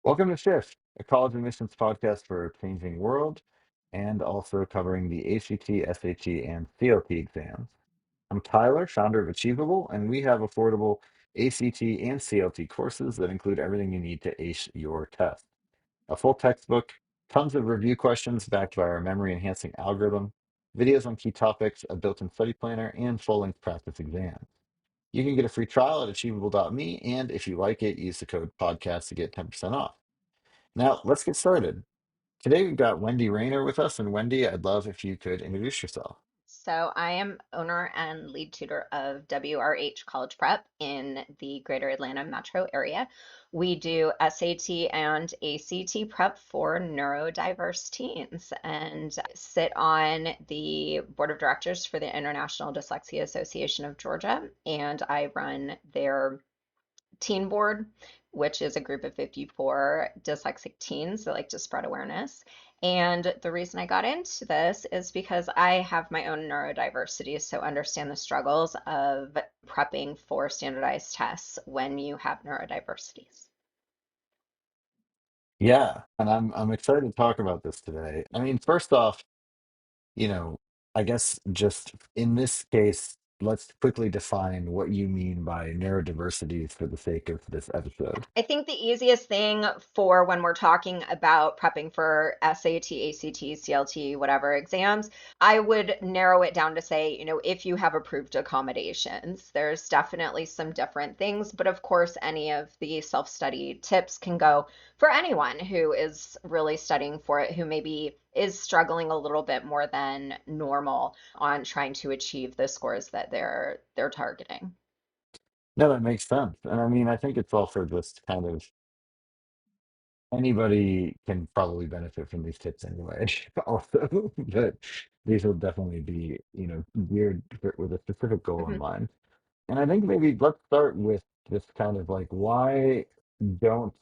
Welcome to Shift, a college admissions podcast for a changing world and also covering the ACT, SAT, and CLT exams. I'm Tyler, founder of Achievable, and we have affordable ACT and CLT courses that include everything you need to ace your test. A full textbook, tons of review questions backed by our memory enhancing algorithm, videos on key topics, a built in study planner, and full length practice exams. You can get a free trial at achievable.me, and if you like it, use the code podcast to get 10% off. Now, let's get started. Today we've got Wendy Raynor with us, and Wendy, I'd love if you could introduce yourself. So I am owner and lead tutor of WRH College Prep in the greater Atlanta metro area. We do SAT and ACT prep for neurodiverse teens and sit on the board of directors for the International Dyslexia Association of Georgia. And I run their teen board, which is a group of 54 dyslexic teens that like to spread awareness. And the reason I got into this is because I have my own neurodiversity, so understand the struggles of prepping for standardized tests when you have neurodiversities. Yeah, and I'm excited to talk about this today. I mean, first off, you know, I guess just in this case, let's quickly define what you mean by neurodiversity for the sake of this episode. I think the easiest thing for when we're talking about prepping for SAT, ACT, CLT, whatever exams, I would narrow it down to say, if you have approved accommodations, there's definitely some different things, but of course, any of the self-study tips can go for anyone who is really studying for it, who maybe is struggling a little bit more than normal on trying to achieve the scores that they're targeting. No, that makes sense. And I mean, I think it's also just kind of anybody can probably benefit from these tips anyway, also, but these will definitely be, geared with a specific goal in Mhm. mind. And I think maybe let's start with just kind of like why don't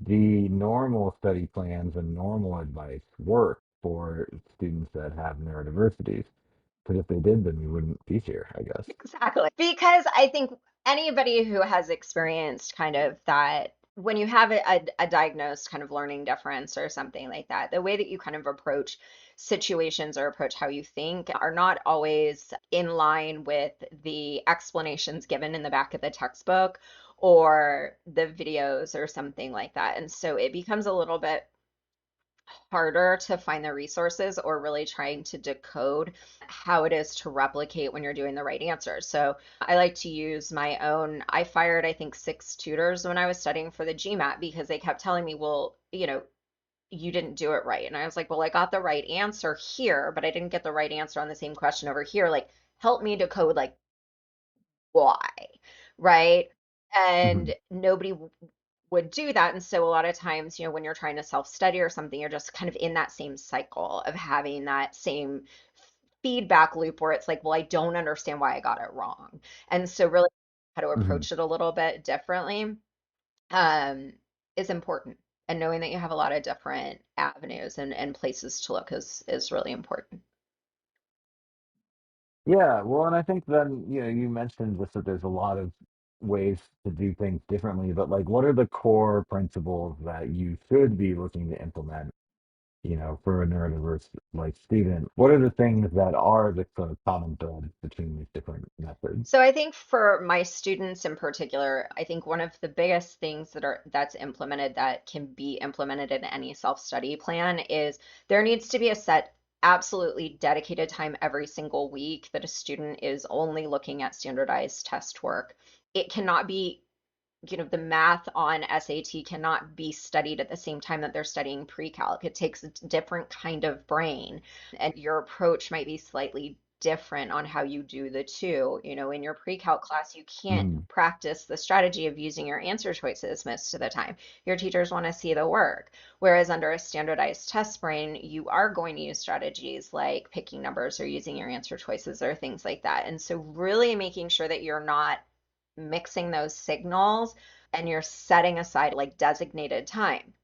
the normal study plans and normal advice work for students that have neurodiversities? Because if they did, then we wouldn't be here, I guess. Exactly. Because I think anybody who has experienced kind of that, when you have a diagnosed kind of learning difference or something like that, the way that you kind of approach situations or approach how you think are not always in line with the explanations given in the back of the textbook or the videos or something like that. And so it becomes a little bit harder to find the resources or really trying to decode how it is to replicate when you're doing the right answer. So I like to use my own. I fired, I think, 6 tutors when I was studying for the GMAT because they kept telling me, well, you didn't do it right. And I was like, well, I got the right answer here, but I didn't get the right answer on the same question over here. Like, help me decode, like, why, right? Mhm. And nobody would do that. And so a lot of times, when you're trying to self-study or something, you're just kind of in that same cycle of having that same feedback loop where it's like, well, I don't understand why I got it wrong. And so really how to Mhm. approach it a little bit differently um, is important. And knowing that you have a lot of different avenues and places to look is really important. Yeah, well, and I think then, you mentioned just that there's a lot of ways to do things differently, but like, what are the core principles that you should be looking to implement, for a neurodiverse like student? What are the things that are the sort of common thread between these different methods? So I think for my students in particular, I think one of the biggest things that's implemented that can be implemented in any self-study plan is there needs to be a set, absolutely dedicated time every single week that a student is only looking at standardized test work. It cannot be, the math on SAT cannot be studied at the same time that they're studying pre-calc. It takes a different kind of brain, and your approach might be slightly different on how you do the two. In your pre-calc class, you can't Mhm. practice the strategy of using your answer choices most of the time. Your teachers want to see the work. Whereas under a standardized test brain, you are going to use strategies like picking numbers or using your answer choices or things like that. And so really making sure that you're not mixing those signals and you're setting aside like designated time.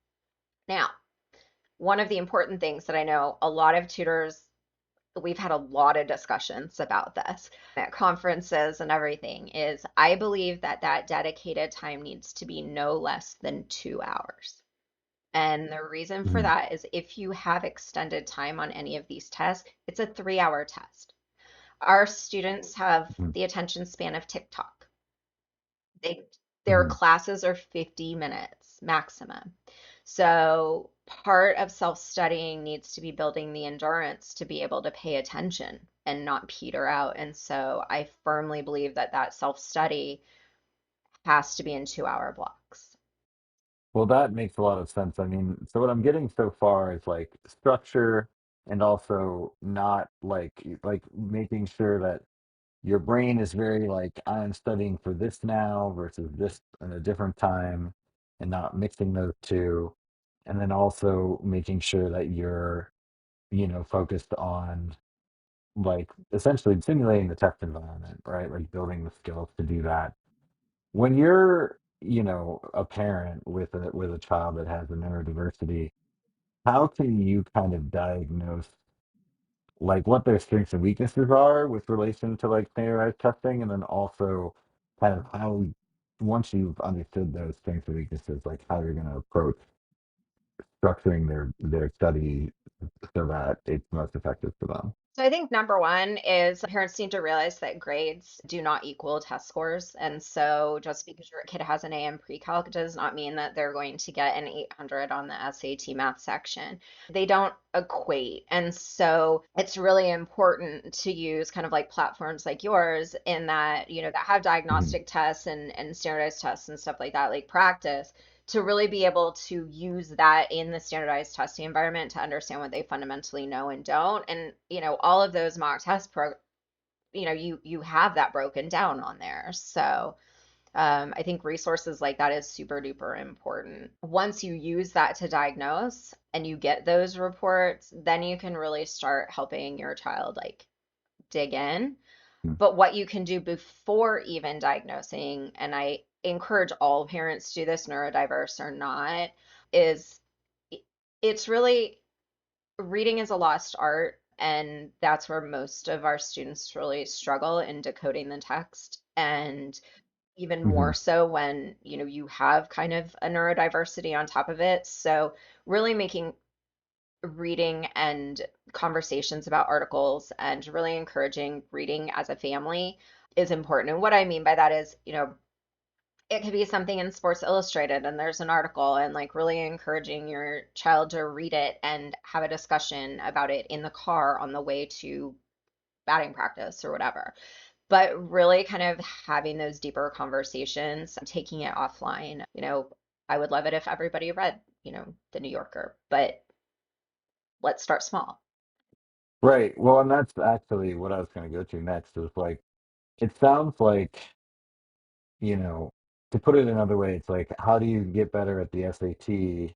Now, one of the important things that I know a lot of tutors, we've had a lot of discussions about this at conferences and everything, is I believe that that dedicated time needs to be no less than 2 hours. And the reason for Mhm. that is if you have extended time on any of these tests, it's a 3-hour test. Our students have Mhm. the attention span of TikTok. They, their Mhm. classes are 50 minutes maximum. So part of self-studying needs to be building the endurance to be able to pay attention and not peter out. And so I firmly believe that that self-study has to be in 2-hour blocks. Well, that makes a lot of sense. I mean, so what I'm getting so far is like structure and also not like making sure that your brain is very like I'm studying for this now versus this in a different time and not mixing those two. And then also making sure that you're, focused on like essentially simulating the test environment, right? Like building the skills to do that. When you're, a parent with a child that has a neurodiversity, how can you kind of diagnose like what their strengths and weaknesses are with relation to like standardized testing, and then also kind of how once you've understood those strengths and weaknesses, like how you're going to approach structuring their study so that it's most effective for them. So I think number one is parents need to realize that grades do not equal test scores. And so just because your kid has an A in pre-calc does not mean that they're going to get an 800 on the SAT math section. They don't equate. And so it's really important to use kind of like platforms like yours in that, that have Mhm. diagnostic tests and standardized tests and stuff like that, like practice to really be able to use that in the standardized testing environment to understand what they fundamentally know and don't. And, all of those mock test you have that broken down on there. So I think resources like that is super duper important. Once you use that to diagnose and you get those reports, then you can really start helping your child like dig in. But what you can do before even diagnosing, and I encourage all parents to do this, neurodiverse or not, is it's really reading is a lost art. And that's where most of our students really struggle in decoding the text. And even more Mhm. so when, you have kind of a neurodiversity on top of it. So really making reading and conversations about articles and really encouraging reading as a family is important. And what I mean by that is, it could be something in Sports Illustrated and there's an article and like really encouraging your child to read it and have a discussion about it in the car on the way to batting practice or whatever. But really kind of having those deeper conversations, taking it offline. I would love it if everybody read, the New Yorker, but let's start small. Right. Well, and that's actually what I was going to go to next is like it sounds like, you know, to put it another way, it's like, how do you get better at the SAT?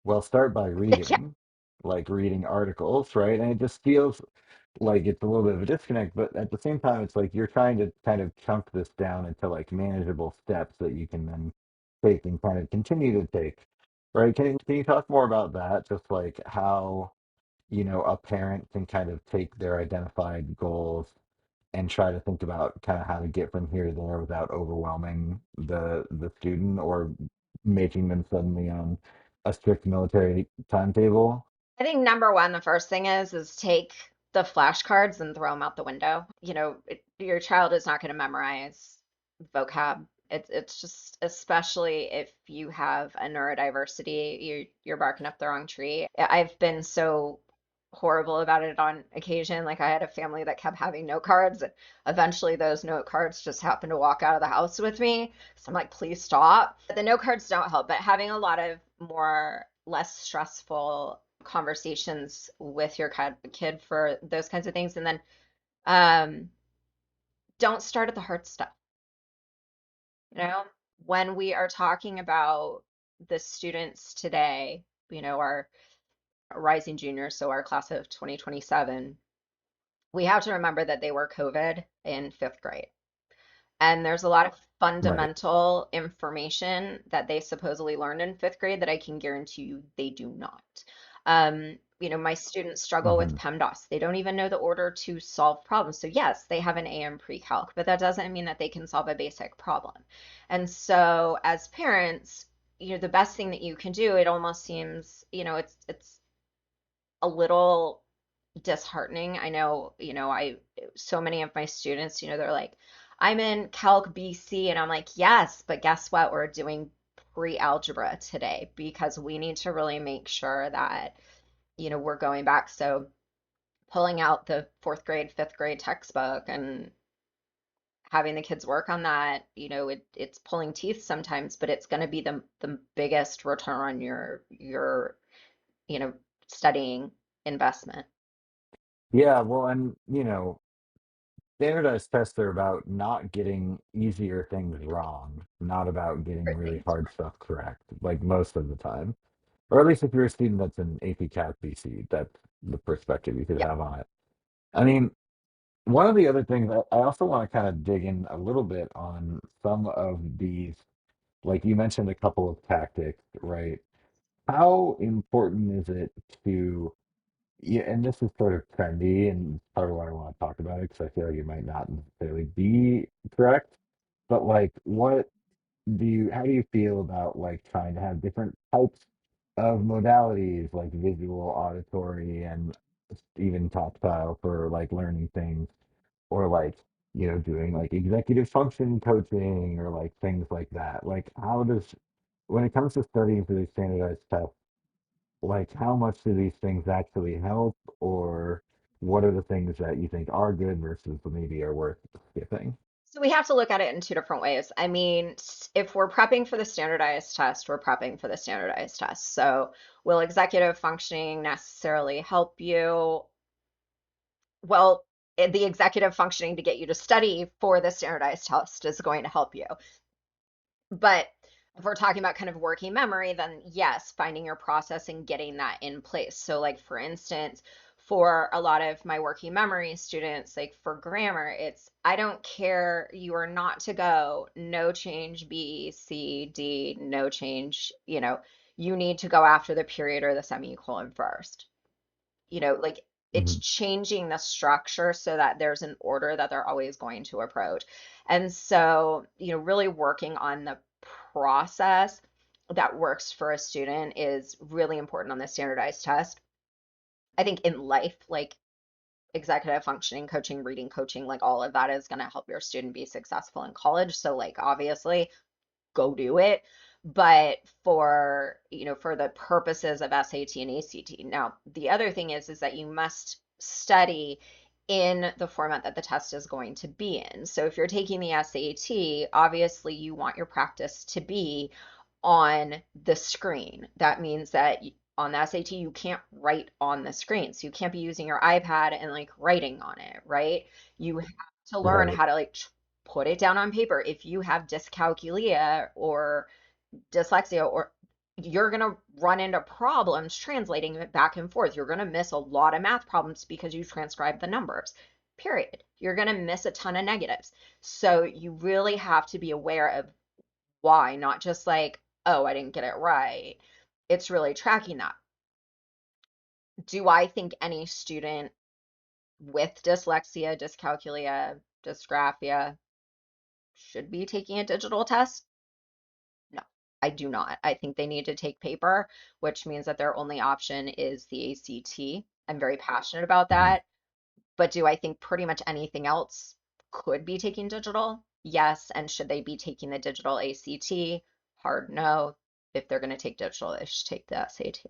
Well, start by Yeah. reading, like reading articles, right? And it just feels like it's a little bit of a disconnect, but at the same time, it's like you're trying to kind of chunk this down into like manageable steps that you can then take and kind of continue to take, right? Can you talk more about that? Just like how, a parent can kind of take their identified goals and try to think about kind of how to get from here to there without overwhelming the student or making them suddenly on a strict military timetable. I think number one, the first thing is take the flashcards and throw them out the window. Your child is not going to memorize vocab. It's just, especially if you have a neurodiversity, you're barking up the wrong tree. I've been so horrible about it on occasion. Like I had a family that kept having note cards, and eventually those note cards just happened to walk out of the house with me. So I'm like, please stop. But the note cards don't help, but having a lot of more less stressful conversations with your kid for those kinds of things. And then um, don't start at the hard stuff. You know, when we are talking about the students today, our rising juniors, so our class of 2027, we have to remember that they were COVID in fifth grade. And there's a lot of Right. fundamental information that they supposedly learned in fifth grade that I can guarantee you they do not. My students struggle with Hmm. PEMDAS. They don't even know the order to solve problems. So yes, they have an AM pre-calc, but that doesn't mean that they can solve a basic problem. And so as parents, the best thing that you can do, it almost seems, it's a little disheartening. I know, so many of my students, they're like, I'm in Calc BC, and I'm like, yes, but guess what? We're doing pre-algebra today because we need to really make sure that, we're going back. So pulling out the fourth grade, fifth grade textbook and having the kids work on that, it's pulling teeth sometimes, but it's going to be the biggest return on your, you know, studying investment. Yeah, well, and standardized tests are about not getting easier things wrong, not about getting really Right. hard stuff correct, like most of the time. Or at least if you're a student that's an AP Cat BC, that's the perspective you could Yeah. have on it. I mean, one of the other things I also want to kind of dig in a little bit on some of these, like you mentioned a couple of tactics, right? How important is it to, yeah, and this is sort of trendy and part of why I want to talk about it because I feel like it might not necessarily be correct, but like how do you feel about like trying to have different types of modalities like visual, auditory, and even tactile for like learning things, or like doing like executive function coaching or like things like that? Like how does when it comes to studying for these standardized tests, like how much do these things actually help, or what are the things that you think are good versus maybe are worth skipping? So we have to look at it in two different ways. I mean, if we're prepping for the standardized test, we're prepping for the standardized test. So will executive functioning necessarily help you? Well, the executive functioning to get you to study for the standardized test is going to help you. But if we're talking about kind of working memory, then yes, finding your process and getting that in place. So, like for instance, for a lot of my working memory students, like for grammar, it's I don't care, you are not to go, no change B, C, D, no change, you need to go after the period or the semicolon first. Like it's Hmm. changing the structure so that there's an order that they're always going to approach. And so, really working on the process that works for a student is really important on the standardized test. I think in life, like executive functioning, coaching, reading coaching, like all of that is going to help your student be successful in college. So, like, obviously, go do it. But for the purposes of SAT and ACT. Now, the other thing is that you must study in the format that the test is going to be in. So if you're taking the SAT, obviously you want your practice to be on the screen. That means that on the SAT, you can't write on the screen. So you can't be using your iPad and like writing on it, right? You have to learn Right. how to like put it down on paper. If you have dyscalculia or dyslexia, or you're going to run into problems translating it back and forth. You're going to miss a lot of math problems because you transcribed the numbers. Period. You're going to miss a ton of negatives. So you really have to be aware of why, not just like, oh, I didn't get it right. It's really tracking that. Do I think any student with dyslexia, dyscalculia, dysgraphia should be taking a digital test? No, I do not. I think they need to take paper, which means that their only option is the ACT. I'm very passionate about Hmm. that. But do I think pretty much anything else could be taking digital? Yes. And should they be taking the digital ACT? Hard no. If they're going to take digital, they should take the SAT.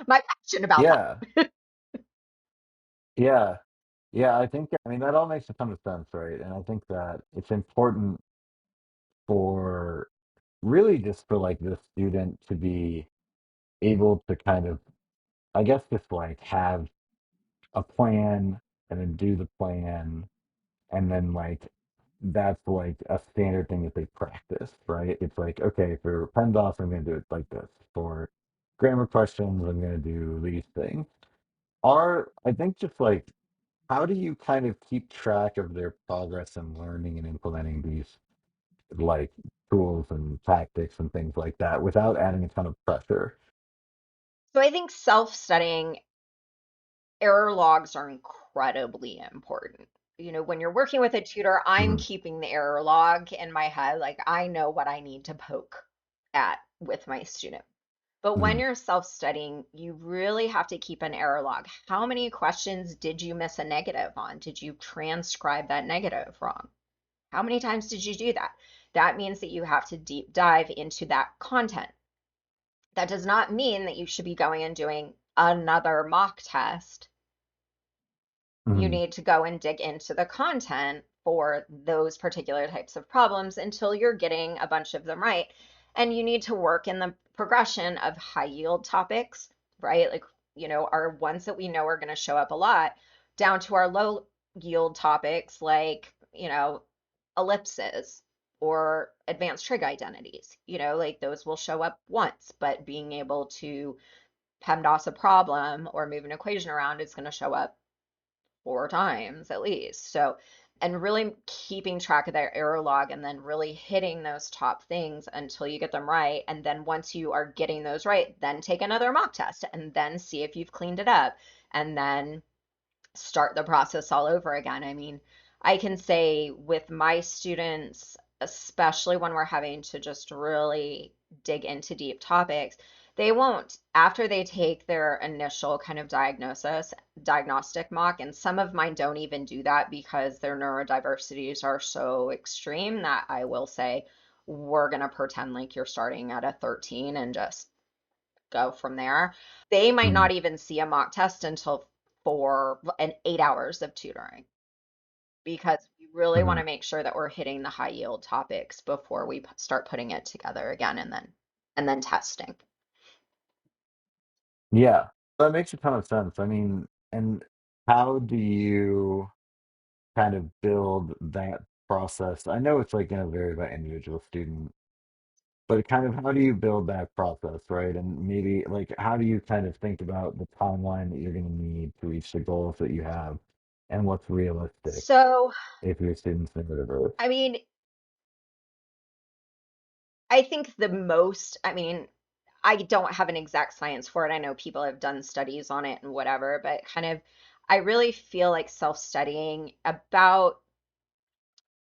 My passion about that. Yeah, yeah, yeah. I mean, that all makes a ton of sense, right? And I think that it's important for really just for like the student to be able to kind of, I guess, just like have a plan and then do the plan, and then like that's like a standard thing that they practice, right? It's like, okay, for PEMDAS, I'm going to do it like this. For grammar questions, I'm going to do these things. I think just like, how do you kind of keep track of their progress in learning and implementing these like tools and tactics and things like that without adding a ton of pressure? So I think self-studying error logs are incredibly important. When you're working with a tutor, I'm Hmm. keeping the error log in my head. Like I know what I need to poke. at with my student. But when Hmm. you're self-studying, you really have to keep an error log. How many questions did you miss a negative on? Did you transcribe that negative wrong? How many times did you do that? That means that you have to deep dive into that content. That does not mean that you should be going and doing another mock test. You Hmm. need to go and dig into the content for those particular types of problems until you're getting a bunch of them right. And you need to work in the progression of high yield topics, right? Like, our ones that we know are going to show up a lot, down to our low yield topics like, ellipses or advanced trig identities. Like those will show up once, but being able to PEMDAS a problem or move an equation around is going to show up 4 times at least. So, and really keeping track of their error log and then really hitting those top things until you get them right. And then once you are getting those right, then take another mock test and then see if you've cleaned it up and then start the process all over again. I mean, I can say with my students, especially when we're having to just really dig into deep topics, they won't, after they take their initial kind of diagnostic mock, and some of mine don't even do that because their neurodiversities are so extreme that I will say, we're going to pretend like you're starting at a 13 and just go from there. They might Hmm. not even see a mock test until 4 and 8 hours of tutoring because we really want Hmm. to make sure that we're hitting the high yield topics before we start putting it together again and then testing. Yeah, that makes a ton of sense. I mean, and how do you kind of build that process? I know it's like going to vary by individual student, but kind of how do you build that process, right? And maybe like how do you kind of think about the timeline that you're going to need to reach the goals that you have and what's realistic So, if your students neurodiverse? I mean, I think I mean, I don't have an exact science for it. I know people have done studies on it and whatever, but kind of, I really feel like self-studying about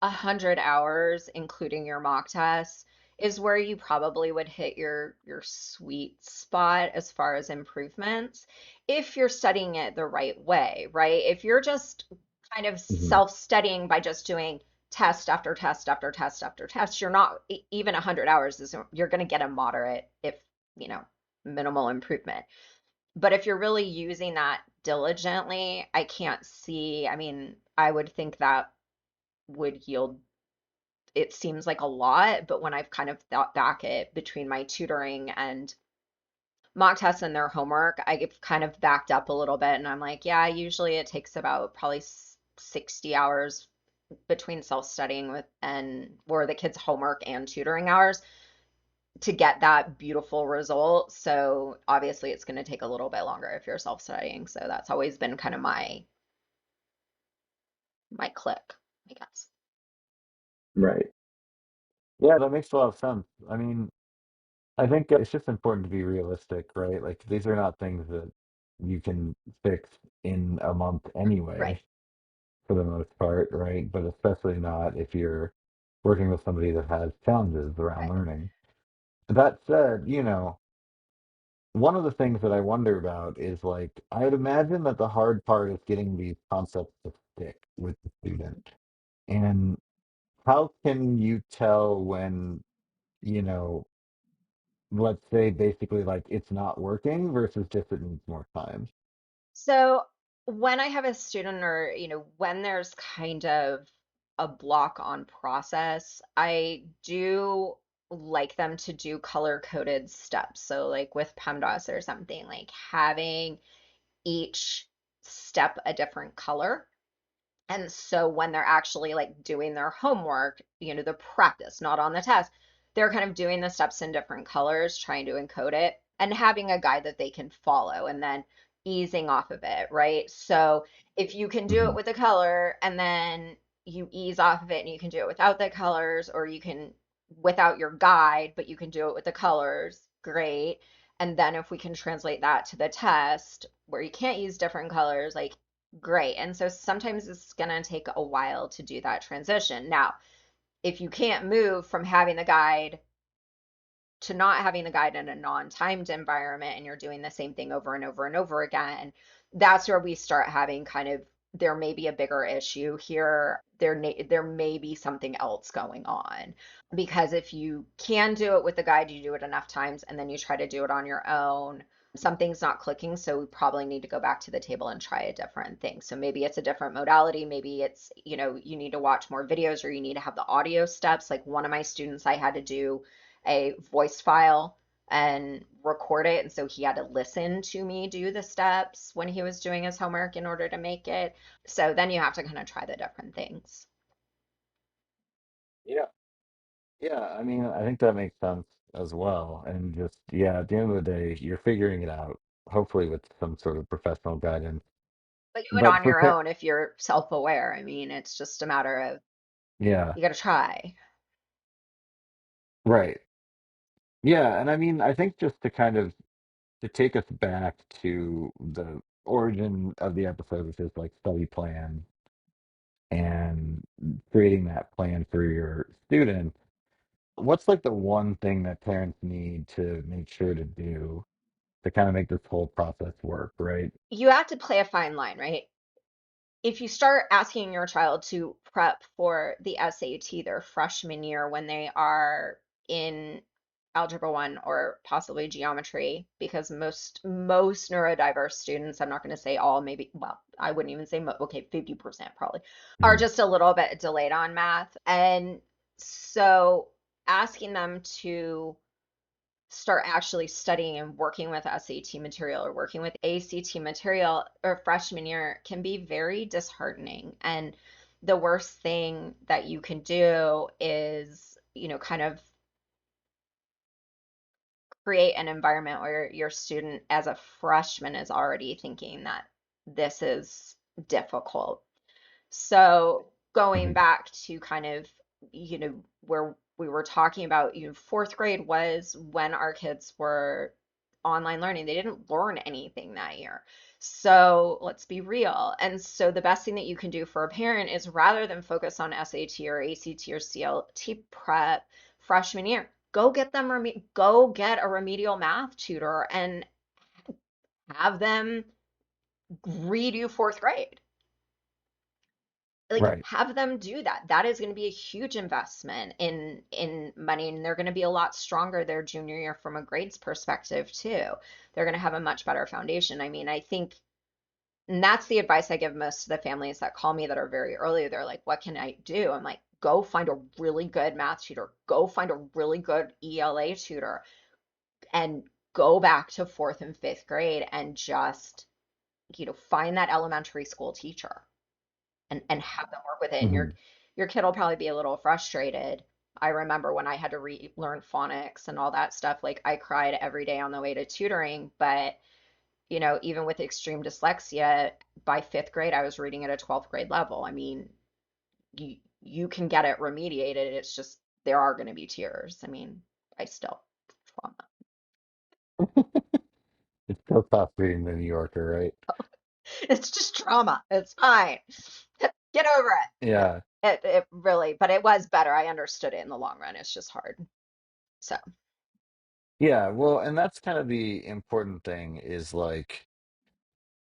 100 hours, including your mock tests, is where you probably would hit your sweet spot as far as improvements if you're studying it the right way, right? If you're just kind of Hmm. self-studying by just doing test after test after test after test, you're not even 100 hours is you're going to get a moderate if, you know, minimal improvement. But if you're really using that diligently, I can't see, I mean, I would think that would yield, it seems like a lot, but when I've kind of thought back it between my tutoring and mock tests and their homework, I get kind of backed up a little bit and I'm like, yeah, usually it takes about probably 60 hours between self-studying with and or the kids' homework and tutoring hours to get that beautiful result. So obviously it's going to take a little bit longer if you're self-studying. So that's always been kind of my click, I guess. Right. Yeah, that makes a lot of sense. I mean, I think it's just important to be realistic, right? Like these are not things that you can fix in a month Right. anyway, for the most part, right? But especially not if you're working with somebody that has challenges around Right. learning. That said, one of the things that I wonder about is like, I'd imagine that the hard part is getting these concepts to stick with the student. And how can you tell when, you know, let's say basically like it's not working versus just it needs more time? So when I have a student or, when there's kind of a block on process, I do like them to do color coded steps. So like with PEMDAS or something, like having each step a different color. And so when they're actually like doing their homework, the practice, not on the test, they're kind of doing the steps in different colors, trying to encode it and having a guide that they can follow and then easing off of it, right? So if you can do it Hmm. with a color and then you ease off of it and you can do it without the colors, or you can without your guide, but you can do it with the colors, great. And then if we can translate that to the test where you can't use different colors, like great. And so sometimes it's going to take a while to do that transition. Now, if you can't move from having the guide to not having the guide in a non-timed environment and you're doing the same thing over and over and over again, that's where we start having kind of there may be a bigger issue here. There may be something else going on. Because if you can do it with the guide, you do it enough times and then you try to do it on your own, something's not clicking, so we probably need to go back to the table and try a different thing. So maybe it's a different modality, maybe it's, you need to watch more videos or you need to have the audio steps. Like one of my students, I had to do a voice file and record it, and so he had to listen to me do the steps when he was doing his homework in order to make it. So then you have to kind of try the different things. Yeah. Yeah, I mean, I think that makes sense as well. And just, yeah, at the end of the day, you're figuring it out, hopefully with some sort of professional guidance. But do it But on for your par own if you're self-aware. I mean, it's just a matter of yeah, you got to try. right. Yeah, and I mean, I think just to kind of to take us back to the origin of the episode, which is like study plan and creating that plan for your student, what's like the one thing that parents need to make sure to do to kind of make this whole process work, right? You have to play a fine line, right? If you start asking your child to prep for the SAT their freshman year when they are in Algebra 1 or possibly geometry, because most neurodiverse students, I'm not going to say all, maybe, well, I wouldn't even say okay, 50% probably, are Mhm. just a little bit delayed on math. And so asking them to start actually studying and working with SAT material or working with ACT material or freshman year can be very disheartening. And the worst thing that you can do is, kind of create an environment where your student as a freshman is already thinking that this is difficult. So going Mhm. back to kind of, where we were talking about, fourth grade was when our kids were online learning. They didn't learn anything that year. So let's be real. And so the best thing that you can do for a parent is rather than focus on SAT or ACT or CLT prep freshman year, go get a remedial math tutor and have them read you fourth grade. Like Right. have them do that. That is going to be a huge investment in money, and they're going to be a lot stronger their junior year from a grades perspective too. They're going to have a much better foundation. I mean, I think, and that's the advice I give most of the families that call me that are very early. They're like, what can I do? I'm like, go find a really good math tutor, go find a really good ELA tutor, and go back to fourth and fifth grade and just, find that elementary school teacher and have them work with it. And your Mhm. your kid will probably be a little frustrated. I remember when I had to relearn phonics and all that stuff, like I cried every day on the way to tutoring, but even with extreme dyslexia, by fifth grade, I was reading at a 12th grade level. I mean, you can get it remediated. It's just there are going to be tears. I mean, I still trauma. It's still tough reading the New Yorker, right? It's just trauma. It's fine. Get over it. Yeah. It really, but it was better. I understood it in the long run. It's just hard. So, Yeah, well, and that's kind of the important thing is like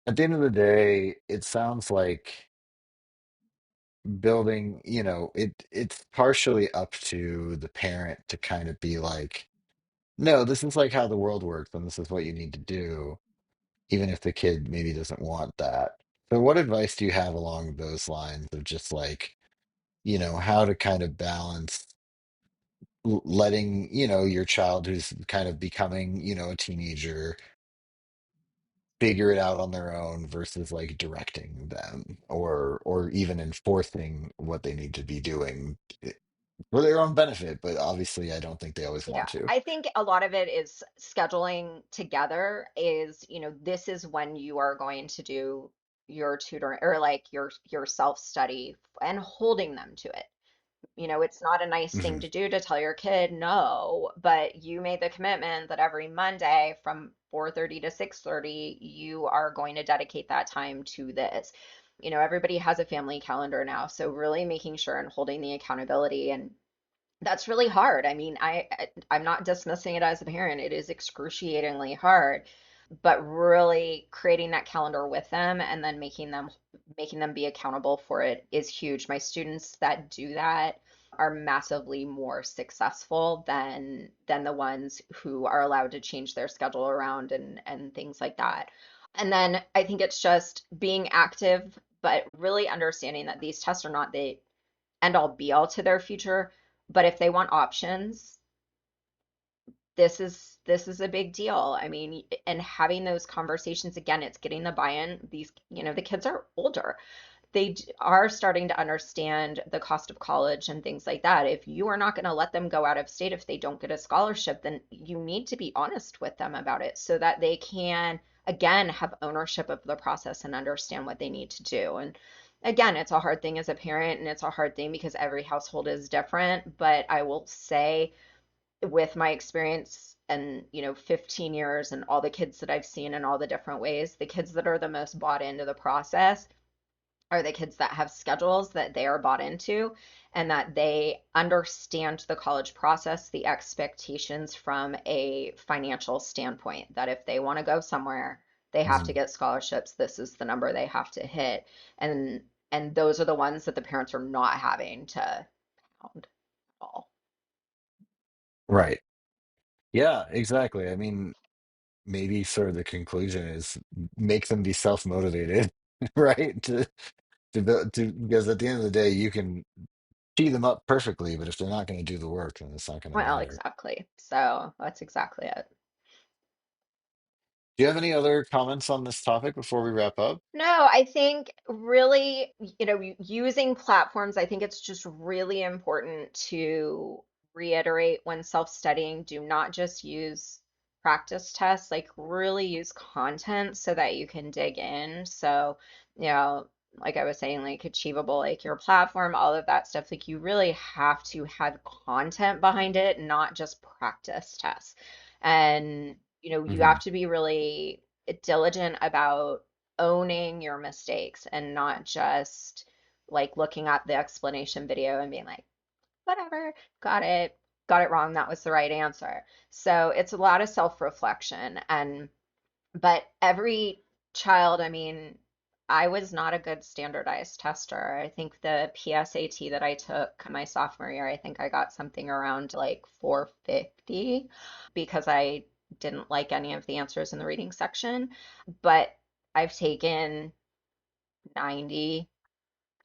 at the end of the day, it sounds like building, it's partially up to the parent to kind of be like, no, this is like how the world works and this is what you need to do, even if the kid maybe doesn't want that. So what advice do you have along those lines of just like, how to kind of balance letting, your child who's kind of becoming, a teenager figure it out on their own versus like directing them or even enforcing what they need to be doing for their own benefit, but obviously I don't think they always yeah, want to. I think a lot of it is scheduling together is, this is when you are going to do your tutoring or like your self-study and holding them to it. It's not a nice thing Hmm. to do to tell your kid no, but you made the commitment that every Monday from 4:30 to 6:30, you are going to dedicate that time to this. Everybody has a family calendar now, so really making sure and holding the accountability. And that's really hard. I mean, I'm not dismissing it as a parent. It is excruciatingly hard, but really creating that calendar with them and then making them be accountable for it is huge. My students that do that are massively more successful than the ones who are allowed to change their schedule around and things like that. And then I think it's just being active, but really understanding that these tests are not the end all be all to their future. But if they want options, this is a big deal. I mean, and having those conversations again, it's getting the buy-in. The kids are older. They are starting to understand the cost of college and things like that. If you are not going to let them go out of state if they don't get a scholarship, then you need to be honest with them about it so that they can, again, have ownership of the process and understand what they need to do. And again, it's a hard thing as a parent, and it's a hard thing because every household is different. But I will say, with my experience and 15 years and all the kids that I've seen in all the different ways, the kids that are the most bought into the process are the kids that have schedules that they are bought into and that they understand the college process, the expectations from a financial standpoint, that if they want to go somewhere, they have to Mhm. get scholarships. This is the number they have to hit. And and those are the ones that the parents are not having to pound at all. Right. Yeah, exactly. I mean, maybe sort of the conclusion is make them be self-motivated, right? Because at the end of the day, you can tee them up perfectly, but if they're not going to do the work, then it's not going to Well, matter. exactly. So that's exactly it. Do you have any other comments on this topic before we wrap up? No, I think really, using platforms, I think it's just really important to reiterate when self-studying, do not just use practice tests, like really use content so that you can dig in. So, like I was saying, like Achievable, like your platform, all of that stuff, like you really have to have content behind it, not just practice tests. And, you Hmm. have to be really diligent about owning your mistakes and not just like looking at the explanation video and being like, whatever, got it wrong. That was the right answer. So it's a lot of self-reflection. But every child, I mean, I was not a good standardized tester. I think the PSAT that I took my sophomore year, I think I got something around like 450 because I didn't like any of the answers in the reading section. But I've taken 90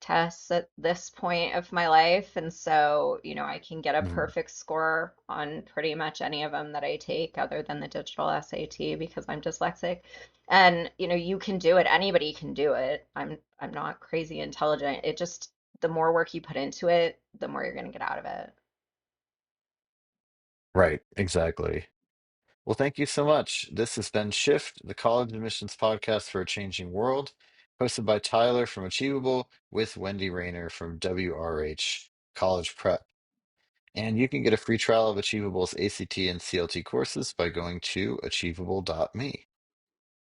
tests at this point of my life. And so, I can get a Hmm. perfect score on pretty much any of them that I take, other than the digital SAT because I'm dyslexic. And, you can do it. Anybody can do it. I'm not crazy intelligent. It just, the more work you put into it, the more you're going to get out of it. Right, exactly. Well, thank you so much. This has been Shift, the college admissions podcast for a changing world, hosted by Tyler from Achievable with Wendy Raynor from WRH College Prep. And you can get a free trial of Achievable's ACT and CLT courses by going to achievable.me.